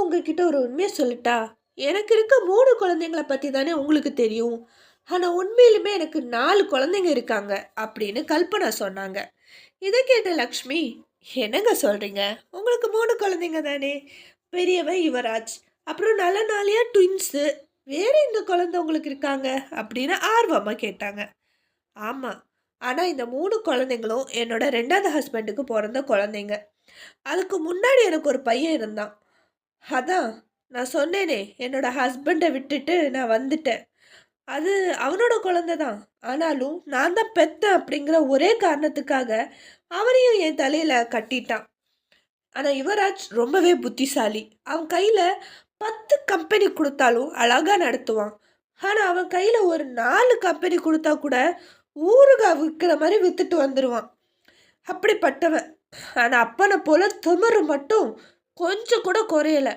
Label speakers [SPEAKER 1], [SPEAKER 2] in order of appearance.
[SPEAKER 1] உங்ககிட்ட ஒரு உண்மையை சொல்லட்டா? எனக்கு இருக்க 3 குழந்தைங்கள பத்தி தானே உங்களுக்கு தெரியும். ஆனா உண்மையிலுமே எனக்கு 4 குழந்தைங்க இருக்காங்க அப்படின்னு கல்பனா சொன்னாங்க. இதை கேட்ட லக்ஷ்மி, என்னங்க சொல்றீங்க? உங்களுக்கு 3 குழந்தைங்க தானே? பெரியவன் யுவராஜ், அப்புறம் நலனாலியா ட்வின்ஸு, வேற இந்த குழந்தை உங்களுக்கு இருக்காங்க அப்படின்னு ஆர்வமா கேட்டாங்க. ஆமா, ஆனா இந்த 3 குழந்தைங்களும் என்னோட 2வது ஹஸ்பண்டுக்கு பிறந்த குழந்தைங்க. அதுக்கு முன்னாடி எனக்கு ஒரு பையன் இருந்தான். அதான் நான் சொன்னேனே, என்னோட ஹஸ்பண்டை விட்டுட்டு நான் வந்துட்டேன். அது அவனோட குழந்தை தான். ஆனாலும் நான் தான் பெத்தேன் அப்படிங்கிற ஒரே காரணத்துக்காக அவனையும் என் தலையில கட்டிட்டான். ஆனா யுவராஜ் ரொம்பவே புத்திசாலி. அவன் கையில 10 கம்பெனி கொடுத்தாலும் அழகா நடத்துவான். ஆனா அவன் கையில ஒரு 4 கம்பெனி கொடுத்தா கூட ஊறுகாய் விற்கிற மாதிரி வித்துட்டு வந்துடுவான். அப்படிப்பட்டவன். ஆனா அப்பனை போல திமிரு மட்டும் கொஞ்சம் கூட குறையல.